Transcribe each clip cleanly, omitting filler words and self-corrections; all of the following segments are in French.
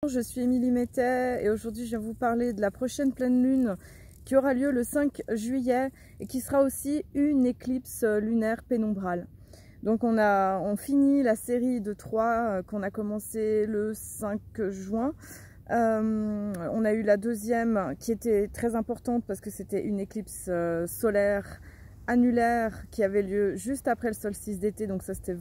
Je suis Émilie Mettet et aujourd'hui je viens vous parler de la prochaine pleine lune qui aura lieu le 5 juillet et qui sera aussi une éclipse lunaire pénombrale. Donc on finit la série de 3 qu'on a commencé le 5 juin. On a eu la deuxième qui était très importante parce que c'était une éclipse solaire annulaire qui avait lieu juste après le solstice d'été, donc ça c'était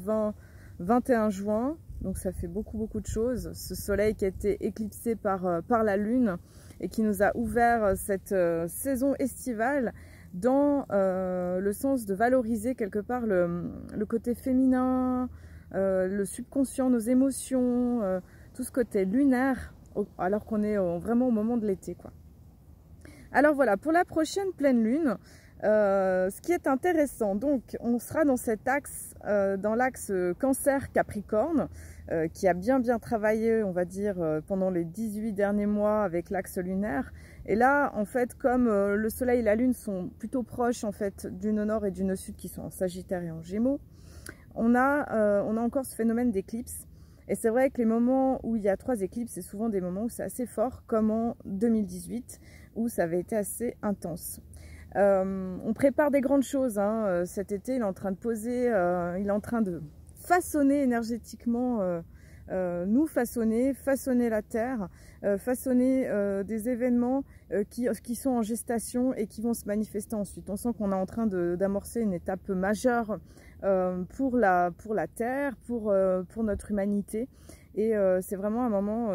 21 juin. Donc ça fait beaucoup de choses. Ce soleil qui a été éclipsé par la lune et qui nous a ouvert cette saison estivale dans le sens de valoriser quelque part le côté féminin, le subconscient, nos émotions, tout ce côté lunaire, alors qu'on est vraiment au moment de l'été, quoi. Alors voilà, pour la prochaine pleine lune, ce qui est intéressant, donc on sera dans cet axe, dans l'axe Cancer-Capricorne, qui a bien travaillé, on va dire, pendant les 18 derniers mois avec l'axe lunaire. Et là, en fait, comme le soleil et la lune sont plutôt proches, en fait, du nœud nord et du nœud sud qui sont en Sagittaire et en Gémeaux, on a encore ce phénomène d'éclipse. Et c'est vrai que les moments où il y a 3 éclipses, c'est souvent des moments où c'est assez fort, comme en 2018, où ça avait été assez intense. On prépare des grandes choses, hein. Cet été, il est en train de poser, il est en train de façonner énergétiquement, nous façonner la Terre, façonner des événements qui sont en gestation et qui vont se manifester ensuite. On sent qu'on est en train d'amorcer une étape majeure pour la Terre, pour notre humanité, et c'est vraiment un moment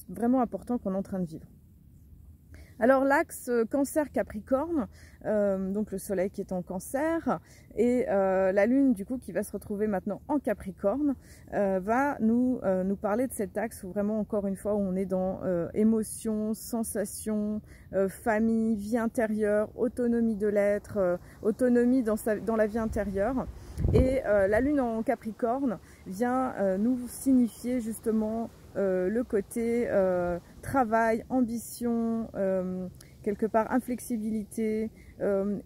vraiment important qu'on est en train de vivre. Alors l'axe Cancer-Capricorne, donc le soleil qui est en Cancer et la lune du coup qui va se retrouver maintenant en Capricorne, va nous parler de cet axe où vraiment encore une fois où on est dans émotions, sensations, famille, vie intérieure, autonomie de l'être, autonomie dans la vie intérieure. Et la lune en Capricorne vient nous signifier justement le côté travail, ambition, quelque part inflexibilité,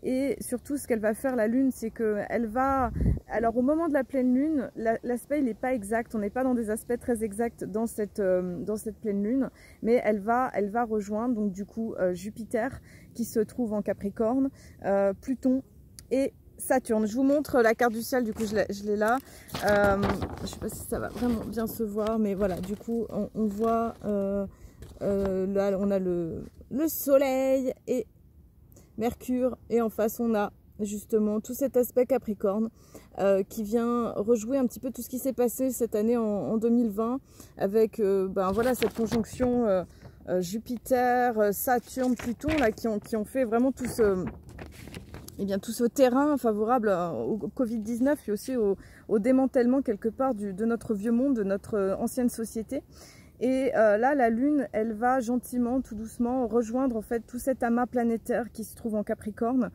et surtout ce qu'elle va faire la lune, c'est qu'elle va, alors au moment de la pleine lune, l'aspect il n'est pas exact, on n'est pas dans des aspects très exacts dans cette pleine lune, mais elle va rejoindre donc du coup Jupiter qui se trouve en Capricorne, Pluton et Saturne. Je vous montre la carte du ciel, du coup je l'ai là. Je ne sais pas si ça va vraiment bien se voir, mais voilà, du coup on voit, là on a le soleil et Mercure, et en face on a justement tout cet aspect Capricorne qui vient rejouer un petit peu tout ce qui s'est passé cette année en 2020 avec voilà, cette conjonction Jupiter, Saturne, Pluton là, qui ont fait vraiment tout ce terrain favorable au Covid-19 et aussi au démantèlement quelque part de notre vieux monde, de notre ancienne société. Et là, la Lune, elle va gentiment, tout doucement, rejoindre en fait tout cet amas planétaire qui se trouve en Capricorne,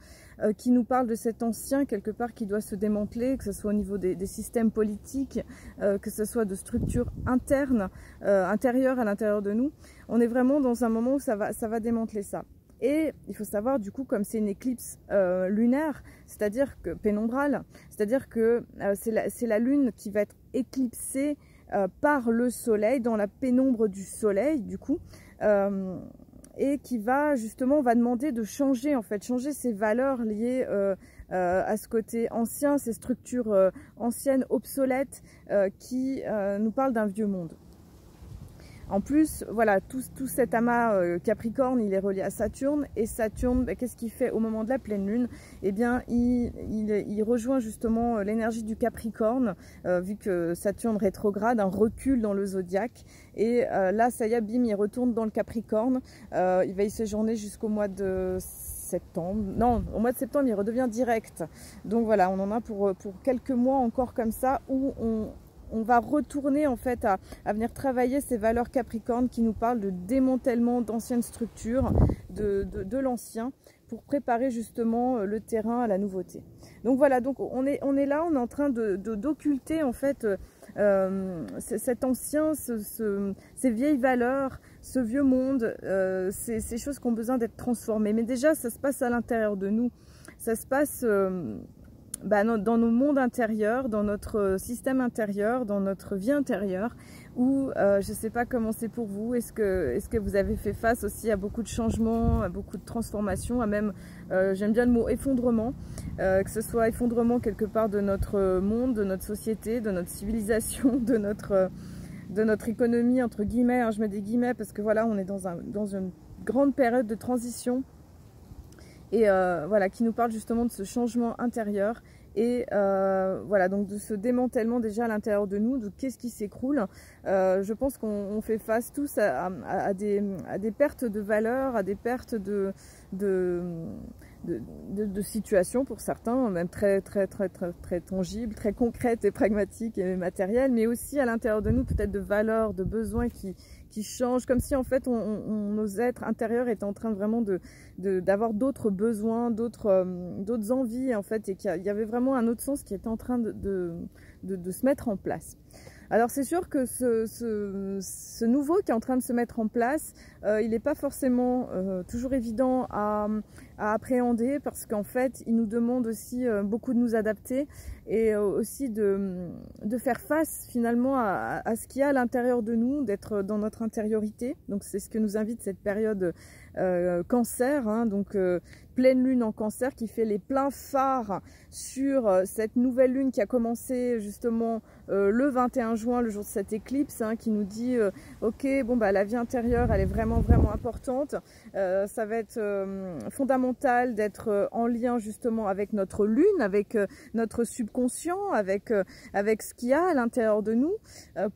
qui nous parle de cet ancien quelque part qui doit se démanteler, que ce soit au niveau des systèmes politiques, que ce soit de structures internes, intérieures à l'intérieur de nous. On est vraiment dans un moment où ça va démanteler ça. Et il faut savoir du coup, comme c'est une éclipse lunaire, c'est-à-dire que pénombrale, c'est-à-dire que c'est la lune qui va être éclipsée par le soleil, dans la pénombre du soleil du coup, et qui va justement, on va demander de changer en fait, changer ces valeurs liées à ce côté ancien, ces structures anciennes, obsolètes, qui nous parlent d'un vieux monde. En plus, voilà, tout cet amas Capricorne, il est relié à Saturne. Et Saturne, qu'est-ce qu'il fait au moment de la pleine lune? Eh bien, il rejoint justement l'énergie du Capricorne, vu que Saturne rétrograde, un recul dans le zodiaque. Et là, ça y est, bim, il retourne dans le Capricorne. Il va y séjourner jusqu'au mois de septembre. Non, au mois de septembre, il redevient direct. Donc voilà, on en a pour quelques mois encore comme ça, où on va retourner en fait à venir travailler ces valeurs Capricorne qui nous parlent de démantèlement d'anciennes structures, de l'ancien, pour préparer justement le terrain à la nouveauté. Donc voilà, donc on est là, on est en train d'occulter en fait cet ancien, ces vieilles valeurs, ce vieux monde, ces choses qui ont besoin d'être transformées. Mais déjà, ça se passe à l'intérieur de nous, ça se passe dans nos mondes intérieurs, dans notre système intérieur, dans notre vie intérieure, où je ne sais pas comment c'est pour vous, est-ce que vous avez fait face aussi à beaucoup de changements, à beaucoup de transformations, à même, j'aime bien le mot effondrement, que ce soit effondrement quelque part de notre monde, de notre société, de notre civilisation, de notre économie, entre guillemets, hein, je mets des guillemets parce que voilà, on est dans une grande période de transition. Et voilà, qui nous parle justement de ce changement intérieur et voilà, donc de ce démantèlement déjà à l'intérieur de nous, de qu'est-ce qui s'écroule. Je pense qu'on fait face tous à des pertes de valeur, à des pertes de situations pour certains, même très tangibles, très concrètes et pragmatiques et matérielles, mais aussi à l'intérieur de nous peut-être de valeurs, de besoins qui changent, comme si en fait nos êtres intérieurs étaient en train vraiment d'avoir d'autres besoins, d'autres envies en fait, et qu'il y avait vraiment un autre sens qui était en train de se mettre en place. Alors c'est sûr que ce nouveau qui est en train de se mettre en place, il n'est pas forcément toujours évident à appréhender, parce qu'en fait il nous demande aussi beaucoup de nous adapter et aussi de faire face finalement à ce qu'il y a à l'intérieur de nous, d'être dans notre intériorité. Donc c'est ce que nous invite cette période cancer, hein, donc pleine lune en cancer qui fait les pleins phares sur cette nouvelle lune qui a commencé justement le 21 juin, le jour de cette éclipse, hein, qui nous dit ok, bon bah la vie intérieure elle est vraiment importante, ça va être fondamental d'être en lien justement avec notre lune, avec notre subconscient, avec ce qu'il y a à l'intérieur de nous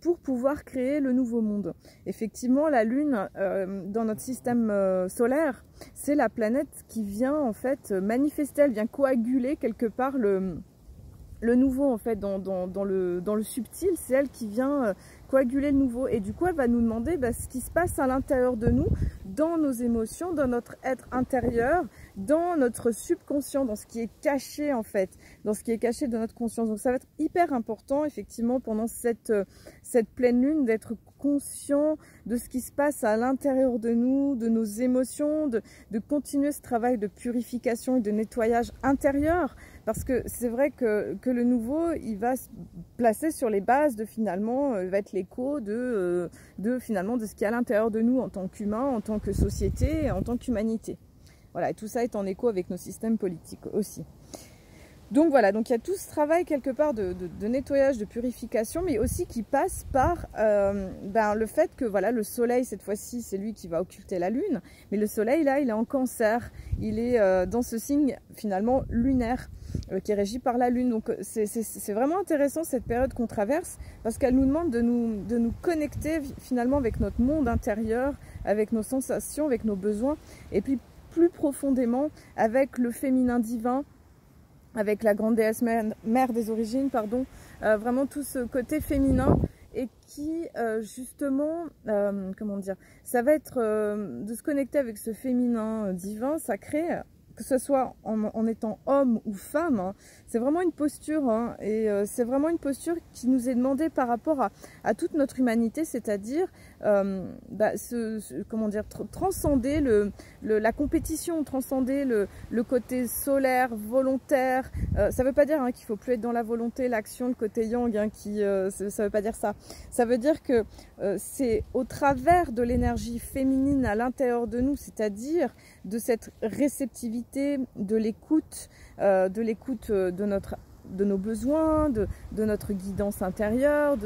pour pouvoir créer le nouveau monde. Effectivement, la lune dans notre système solaire, c'est la planète qui vient en fait manifester, elle vient coaguler quelque part le nouveau en fait dans le subtil, c'est elle qui vient coaguler le nouveau, et du coup elle va nous demander ce qui se passe à l'intérieur de nous, dans nos émotions, dans notre être intérieur, dans notre subconscient, dans ce qui est caché en fait, dans ce qui est caché de notre conscience. Donc ça va être hyper important effectivement pendant cette pleine lune d'être conscient de ce qui se passe à l'intérieur de nous, de nos émotions, de continuer ce travail de purification et de nettoyage intérieur, parce que c'est vrai que le nouveau il va se placer sur les bases de finalement, va être l'écho finalement de ce qu'il y a à l'intérieur de nous en tant qu'humain, en tant que société, en tant qu'humanité. Voilà, et tout ça est en écho avec nos systèmes politiques aussi. Donc voilà, donc il y a tout ce travail quelque part de nettoyage, de purification, mais aussi qui passe par le fait que voilà, le soleil cette fois-ci c'est lui qui va occulter la lune, mais le soleil là il est en cancer, il est dans ce signe finalement lunaire qui est régi par la lune. Donc c'est vraiment intéressant cette période qu'on traverse, parce qu'elle nous demande de nous connecter finalement avec notre monde intérieur, avec nos sensations, avec nos besoins, et puis plus profondément avec le féminin divin, avec la grande déesse mère des origines, pardon, vraiment tout ce côté féminin, et qui justement, comment dire, ça va être de se connecter avec ce féminin divin, ça crée, que ce soit en étant homme ou femme, hein, c'est vraiment une posture, hein, et c'est vraiment une posture qui nous est demandée par rapport à toute notre humanité, c'est-à-dire comment dire, transcender la compétition, transcender le côté solaire, volontaire. Ça ne veut pas dire qu'il ne faut plus être dans la volonté, l'action, le côté yang, hein, ça ne veut pas dire ça. Ça veut dire que c'est au travers de l'énergie féminine à l'intérieur de nous, c'est-à-dire de cette réceptivité, de l'écoute de nos besoins, de notre guidance intérieure,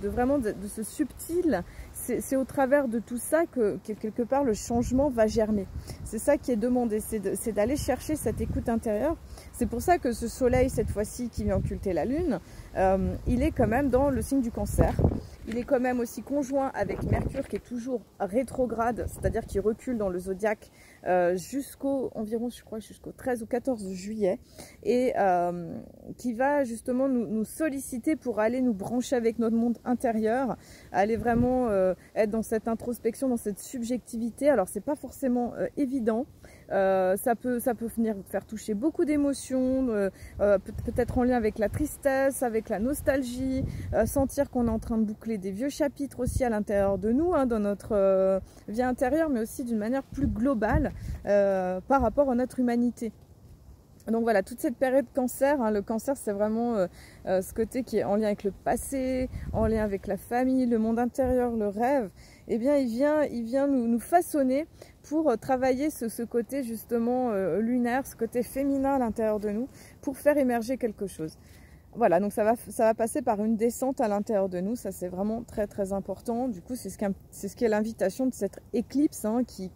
vraiment de ce subtil. C'est au travers de tout ça que quelque part le changement va germer. C'est ça qui est demandé, c'est d'aller chercher cette écoute intérieure. C'est pour ça que ce soleil cette fois-ci qui vient occulter la lune, il est quand même dans le signe du cancer. Il est quand même aussi conjoint avec Mercure qui est toujours rétrograde, c'est-à-dire qui recule dans le zodiaque jusqu'au 13 ou 14 juillet, et qui va justement nous solliciter pour aller nous brancher avec notre monde intérieur, aller vraiment être dans cette introspection, dans cette subjectivité. Alors c'est pas forcément évident, ça peut venir faire toucher beaucoup d'émotions, peut-être en lien avec la tristesse, avec la nostalgie, sentir qu'on est en train de boucler des vieux chapitres aussi à l'intérieur de nous, hein, dans notre vie intérieure, mais aussi d'une manière plus globale par rapport à notre humanité. Donc voilà, toute cette période cancer, hein, le cancer c'est vraiment ce côté qui est en lien avec le passé, en lien avec la famille, le monde intérieur, le rêve. Eh bien il vient nous façonner pour travailler ce côté justement lunaire, ce côté féminin à l'intérieur de nous, pour faire émerger quelque chose. Voilà, donc ça va passer par une descente à l'intérieur de nous, ça c'est vraiment très très important. Du coup, c'est ce qui est l'invitation de cette éclipse hein, qui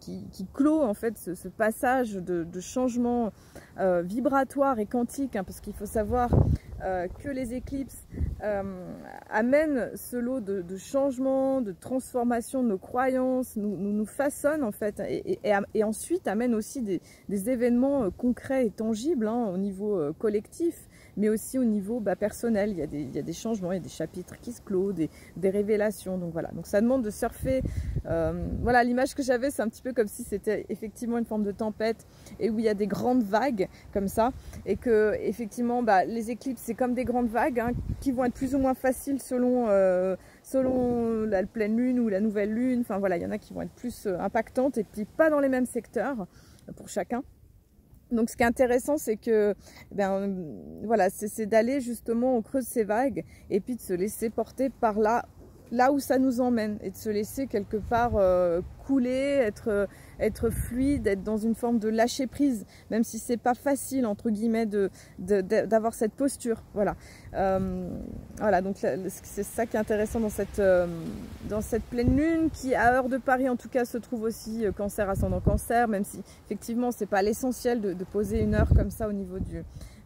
clôt en fait ce passage de changement vibratoire et quantique, hein, parce qu'il faut savoir que les éclipses amènent ce lot de changements, de transformation de nos croyances, nous façonnent en fait, et ensuite amènent aussi des événements concrets et tangibles hein, au niveau collectif, mais aussi au niveau personnel. Il y a des changements, il y a des chapitres qui se clôt, des révélations. Donc voilà, donc ça demande de surfer. Voilà, l'image que j'avais, c'est un petit peu comme si c'était effectivement une forme de tempête et où il y a des grandes vagues comme ça, et que effectivement les éclipses c'est comme des grandes vagues hein, qui vont être plus ou moins faciles selon la pleine lune ou la nouvelle lune. Enfin voilà, il y en a qui vont être plus impactantes et puis pas dans les mêmes secteurs pour chacun. Donc ce qui est intéressant, c'est que voilà, c'est d'aller justement au creux de ces vagues et puis de se laisser porter par là où ça nous emmène, et de se laisser quelque part couler, être fluide, être dans une forme de lâcher prise, même si c'est pas facile entre guillemets d'avoir cette posture. Voilà, voilà, donc c'est ça qui est intéressant dans cette pleine lune, qui à heure de Paris en tout cas se trouve aussi cancer ascendant cancer, même si effectivement c'est pas l'essentiel de poser une heure comme ça au niveau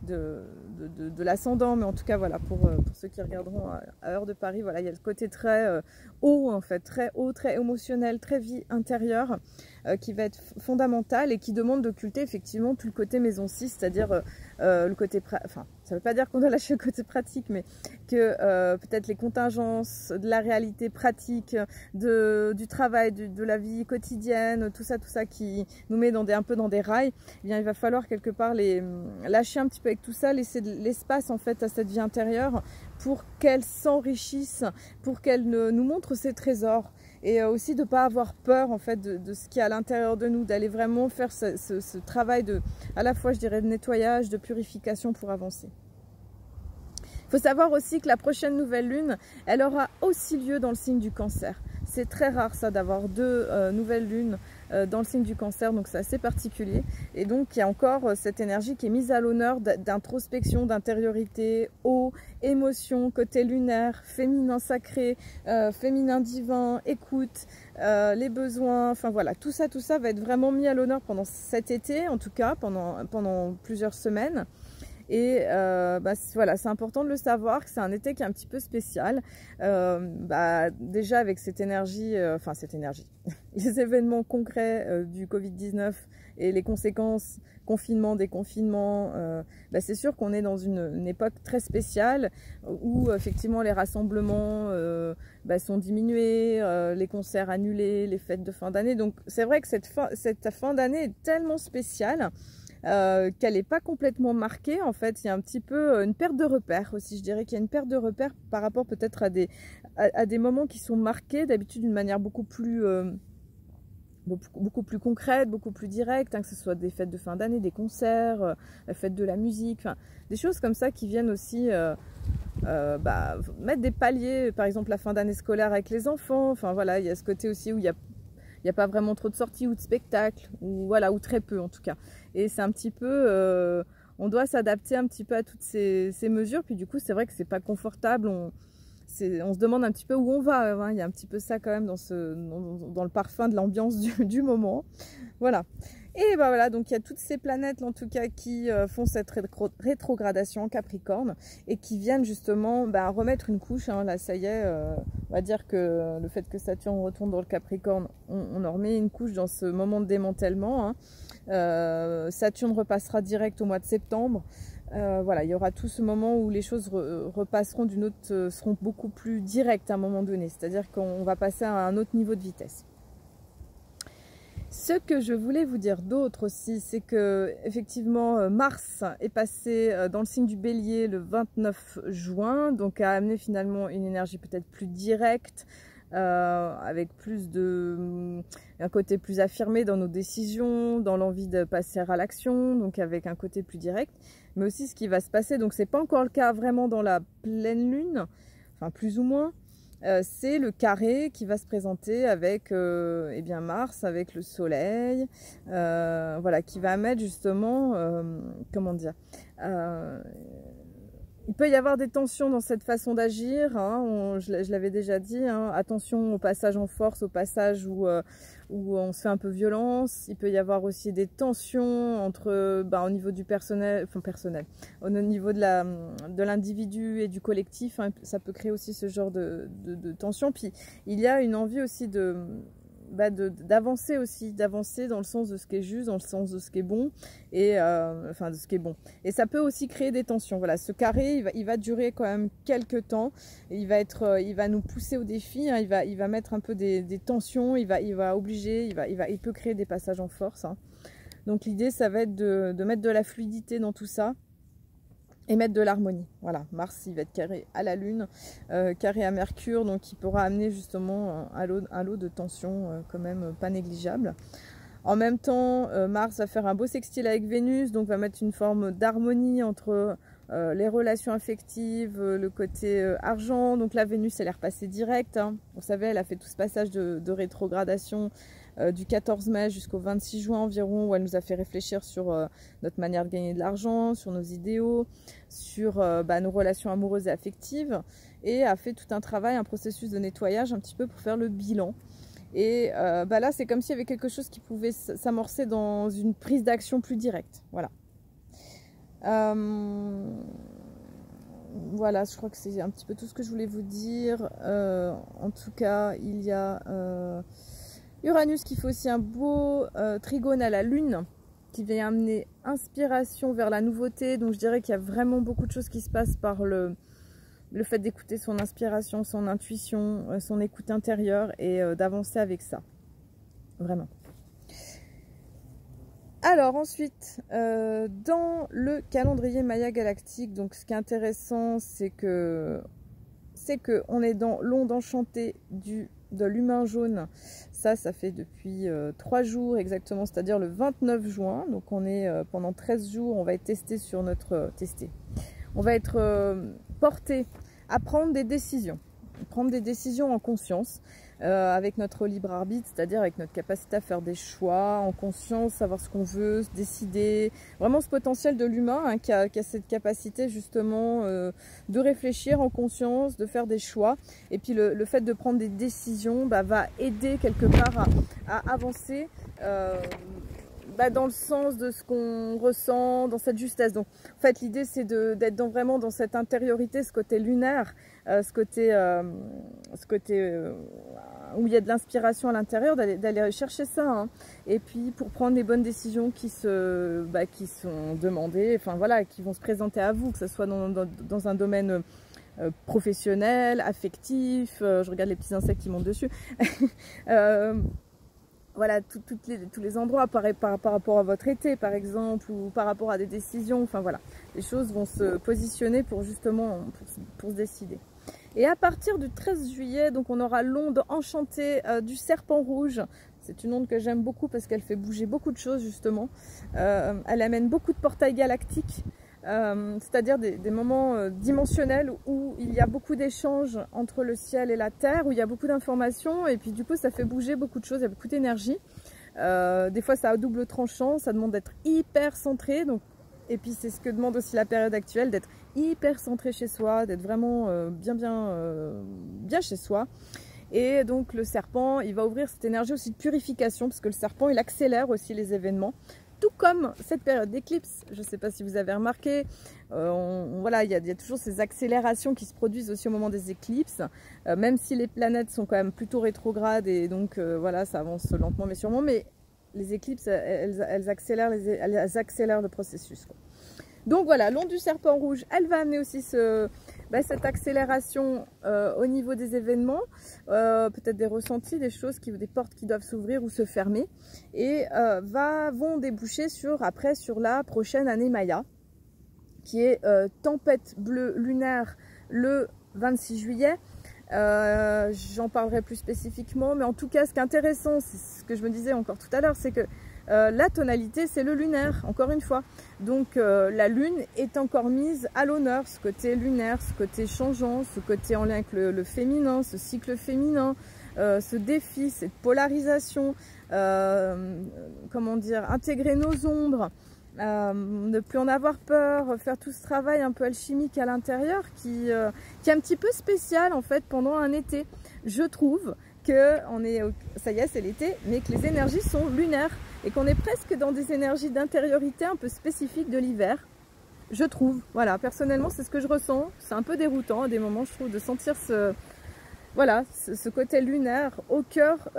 de l'ascendant, mais en tout cas voilà, pour ceux qui regarderont à heure de Paris, voilà, il y a le côté très haut en fait, très haut, très émotionnel, très vie intérieure, qui va être fondamental et qui demande d'occulter effectivement tout le côté maison 6, c'est-à-dire le côté, enfin ça ne veut pas dire qu'on doit lâcher le côté pratique, mais que peut-être les contingences de la réalité pratique, du travail, de la vie quotidienne, tout ça qui nous met un peu dans des rails, eh bien il va falloir quelque part lâcher un petit peu avec tout ça, laisser de l'espace en fait à cette vie intérieure pour qu'elle s'enrichisse, pour qu'elle nous montre ses trésors, et aussi de ne pas avoir peur en fait de ce qui est à l'intérieur de nous, d'aller vraiment faire ce travail à la fois je dirais de nettoyage, de purification pour avancer. Il faut savoir aussi que la prochaine nouvelle lune, elle aura aussi lieu dans le signe du cancer. C'est très rare ça d'avoir deux nouvelles lunes dans le signe du cancer, donc c'est assez particulier. Et donc il y a encore cette énergie qui est mise à l'honneur d'introspection, d'intériorité, eau, émotion, côté lunaire, féminin sacré, féminin divin, écoute, les besoins, enfin voilà, tout ça va être vraiment mis à l'honneur pendant cet été, en tout cas pendant plusieurs semaines. Et voilà, c'est important de le savoir, que c'est un été qui est un petit peu spécial. Déjà avec cette énergie, les événements concrets du Covid-19 et les conséquences, confinement, déconfinement, c'est sûr qu'on est dans une époque très spéciale où effectivement les rassemblements sont diminués, les concerts annulés, les fêtes de fin d'année. Donc c'est vrai que cette fin d'année est tellement spéciale qu'elle n'est pas complètement marquée. En fait, il y a un petit peu une perte de repères aussi. Je dirais qu'il y a une perte de repères par rapport peut-être à des moments qui sont marqués d'habitude d'une manière beaucoup plus concrète, beaucoup plus directe, hein, que ce soit des fêtes de fin d'année, des concerts, la fête de la musique, enfin, des choses comme ça qui viennent aussi mettre des paliers, par exemple la fin d'année scolaire avec les enfants. Enfin voilà, il y a ce côté aussi où il n'y a pas vraiment trop de sorties ou de spectacles, ou voilà, ou très peu en tout cas. Et c'est un petit peu, on doit s'adapter un petit peu à toutes ces mesures. Puis du coup, c'est vrai que c'est pas confortable. On se demande un petit peu où on va. Hein. Il y a un petit peu ça quand même dans le parfum de l'ambiance du moment. Voilà. Et voilà, donc il y a toutes ces planètes en tout cas qui font cette rétrogradation en Capricorne et qui viennent justement remettre une couche. Hein. Là, ça y est, on va dire que le fait que Saturne retourne dans le Capricorne, on en remet une couche dans ce moment de démantèlement. Hein. Saturne repassera direct au mois de septembre. Voilà, il y aura tout ce moment où les choses repasseront seront beaucoup plus directes à un moment donné. C'est-à-dire qu'on va passer à un autre niveau de vitesse. Ce que je voulais vous dire d'autre aussi, c'est que effectivement Mars est passé dans le signe du Bélier le 29 juin, donc a amené finalement une énergie peut-être plus directe, avec un côté plus affirmé dans nos décisions, dans l'envie de passer à l'action, donc avec un côté plus direct, mais aussi ce qui va se passer, donc c'est pas encore le cas vraiment dans la pleine lune, enfin plus ou moins, c'est le carré qui va se présenter avec eh bien Mars, avec le Soleil, voilà, qui va mettre justement, comment dire, il peut y avoir des tensions dans cette façon d'agir, hein, je l'avais déjà dit, hein, attention au passage en force, au passage où on se fait un peu violence. Il peut y avoir aussi des tensions entre, au niveau du personnel, au niveau de l'individu et du collectif, hein, ça peut créer aussi ce genre de tension. Puis il y a une envie aussi d'avancer aussi, d'avancer dans le sens de ce qui est juste, dans le sens de ce qui est bon, et enfin de ce qui est bon. Et ça peut aussi créer des tensions. Voilà, ce carré, il va durer quand même quelques temps. Il va nous pousser au défi. Hein, il va mettre un peu des tensions. Il va obliger. Il peut créer des passages en force. Hein. Donc l'idée, ça va être de mettre de la fluidité dans tout ça. Et mettre de l'harmonie. Voilà, Mars, il va être carré à la Lune, carré à Mercure, donc il pourra amener justement un lot de tension quand même pas négligeable. En même temps, Mars va faire un beau sextile avec Vénus, donc va mettre une forme d'harmonie entre les relations affectives, le côté argent. Donc la Vénus, elle est repassée directe. Hein. Vous savez, elle a fait tout ce passage de rétrogradation du 14 mai jusqu'au 26 juin environ, où elle nous a fait réfléchir sur notre manière de gagner de l'argent, sur nos idéaux, sur nos relations amoureuses et affectives, et a fait tout un travail, un processus de nettoyage un petit peu pour faire le bilan. Et là, c'est comme s'il y avait quelque chose qui pouvait s'amorcer dans une prise d'action plus directe. Voilà. Voilà, je crois que c'est un petit peu tout ce que je voulais vous dire. En tout cas, il y a Uranus qui fait aussi un beau trigone à la Lune, qui vient amener inspiration vers la nouveauté. Donc je dirais qu'il y a vraiment beaucoup de choses qui se passent par le fait d'écouter son inspiration, son intuition, son écoute intérieure, et d'avancer avec ça. Vraiment. Alors ensuite, dans le calendrier Maya galactique, donc ce qui est intéressant, c'est que on est dans l'onde enchantée de l'humain jaune. Ça fait depuis 3 jours exactement, c'est-à-dire le 29 juin. Donc on est pendant 13 jours, on va être testé sur notre... On va être porté à prendre des décisions en conscience, avec notre libre arbitre, c'est-à-dire avec notre capacité à faire des choix en conscience, savoir ce qu'on veut, se décider. Vraiment ce potentiel de l'humain, hein, qui a cette capacité justement de réfléchir en conscience, de faire des choix. Et puis le fait de prendre des décisions va aider quelque part à avancer dans le sens de ce qu'on ressent, dans cette justesse. Donc en fait l'idée c'est d'être vraiment dans cette intériorité, ce côté lunaire, ce côté où il y a de l'inspiration à l'intérieur, d'aller chercher ça, hein. Et puis pour prendre les bonnes décisions qui sont demandées, enfin voilà, qui vont se présenter à vous, que ce soit dans un domaine professionnel, affectif, je regarde les petits insectes qui montent dessus, voilà, tous les endroits par rapport à votre été par exemple, ou par rapport à des décisions, enfin voilà, les choses vont se positionner pour justement pour se décider. Et à partir du 13 juillet, donc on aura l'onde enchantée du serpent rouge. C'est une onde que j'aime beaucoup parce qu'elle fait bouger beaucoup de choses justement. Elle amène beaucoup de portails galactiques, c'est-à-dire des moments dimensionnels où il y a beaucoup d'échanges entre le ciel et la terre, où il y a beaucoup d'informations, et puis du coup ça fait bouger beaucoup de choses, il y a beaucoup d'énergie. Des fois ça a double tranchant, ça demande d'être hyper centré, donc, et puis c'est ce que demande aussi la période actuelle, d'être hyper centré chez soi, d'être vraiment bien chez soi. Et donc le serpent, il va ouvrir cette énergie aussi de purification, parce que le serpent, il accélère aussi les événements, tout comme cette période d'éclipse. Je ne sais pas si vous avez remarqué, voilà, il y a toujours ces accélérations qui se produisent aussi au moment des éclipses, même si les planètes sont quand même plutôt rétrogrades, et donc voilà, ça avance lentement mais sûrement, mais les éclipses, elles accélèrent le processus, quoi. Donc voilà, l'onde du serpent rouge, elle va amener aussi cette accélération au niveau des événements, peut-être des ressentis, des portes qui doivent s'ouvrir ou se fermer, et vont déboucher sur la prochaine année Maya, qui est tempête bleue lunaire le 26 juillet. J'en parlerai plus spécifiquement, mais en tout cas, ce qui est intéressant, c'est ce que je me disais encore tout à l'heure, c'est que la tonalité, c'est le lunaire, encore une fois. Donc la lune est encore mise à l'honneur, ce côté lunaire, ce côté changeant, ce côté en lien avec le féminin, ce cycle féminin, ce défi, cette polarisation, comment dire, intégrer nos ombres, ne plus en avoir peur, faire tout ce travail un peu alchimique à l'intérieur qui est un petit peu spécial en fait pendant un été. Je trouve que ça y est, c'est l'été, mais que les énergies sont lunaires et qu'on est presque dans des énergies d'intériorité un peu spécifiques de l'hiver. Je trouve, voilà, personnellement c'est ce que je ressens. C'est un peu déroutant à des moments, je trouve, de sentir ce côté lunaire au cœur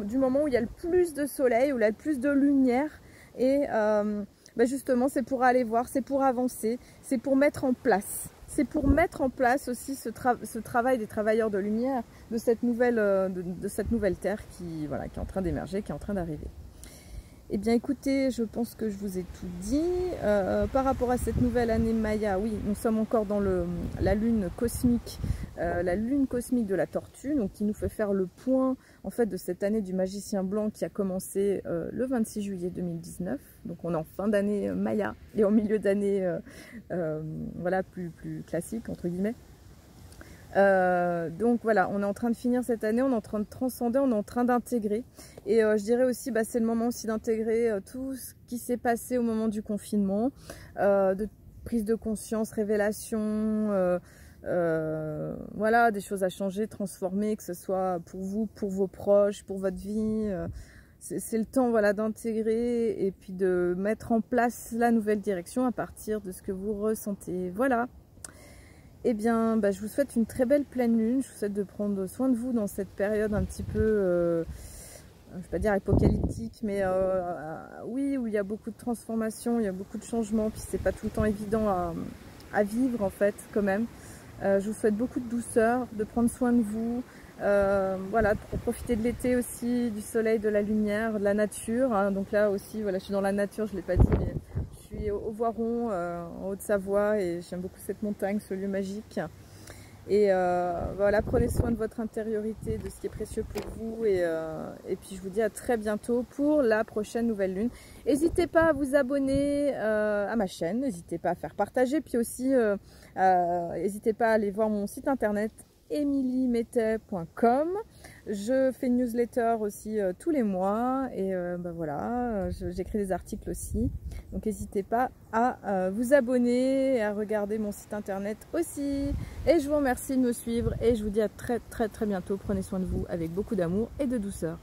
du moment où il y a le plus de soleil, où il y a le plus de lumière. Et justement, c'est pour aller voir, c'est pour avancer, c'est pour mettre en place. C'est pour mettre en place aussi ce travail des travailleurs de lumière, de cette nouvelle terre qui est en train d'émerger, qui est en train d'arriver. Eh bien écoutez, je pense que je vous ai tout dit. Par rapport à cette nouvelle année Maya, oui, nous sommes encore dans la lune cosmique de la tortue, donc qui nous fait faire le point en fait de cette année du magicien blanc qui a commencé le 26 juillet 2019. Donc on est en fin d'année Maya et en milieu d'année plus classique entre guillemets. Donc voilà, on est en train de finir cette année, on est en train de transcender, on est en train d'intégrer. Et je dirais aussi, c'est le moment aussi d'intégrer tout ce qui s'est passé au moment du confinement, de prise de conscience, révélation, voilà, des choses à changer, transformer, que ce soit pour vous, pour vos proches, pour votre vie. C'est le temps d'intégrer et puis de mettre en place la nouvelle direction à partir de ce que vous ressentez. Voilà. Eh bien, je vous souhaite une très belle pleine lune. Je vous souhaite de prendre soin de vous dans cette période un petit peu, je ne vais pas dire apocalyptique, mais oui, où il y a beaucoup de transformations, il y a beaucoup de changements, puis c'est pas tout le temps évident à vivre en fait, quand même. Je vous souhaite beaucoup de douceur, de prendre soin de vous, de profiter de l'été aussi, du soleil, de la lumière, de la nature. Hein. Donc là aussi, je suis dans la nature, je ne l'ai pas dit, mais je suis au Voiron, en Haute-Savoie, et j'aime beaucoup cette montagne, ce lieu magique. Et prenez soin de votre intériorité, de ce qui est précieux pour vous. Et puis je vous dis à très bientôt pour la prochaine nouvelle lune. N'hésitez pas à vous abonner à ma chaîne, n'hésitez pas à faire partager. Puis aussi, n'hésitez pas à aller voir mon site internet emiliemettet.com. Je fais une newsletter aussi tous les mois et j'écris des articles aussi. Donc n'hésitez pas à vous abonner et à regarder mon site internet aussi. Et je vous remercie de me suivre et je vous dis à très très très bientôt. Prenez soin de vous avec beaucoup d'amour et de douceur.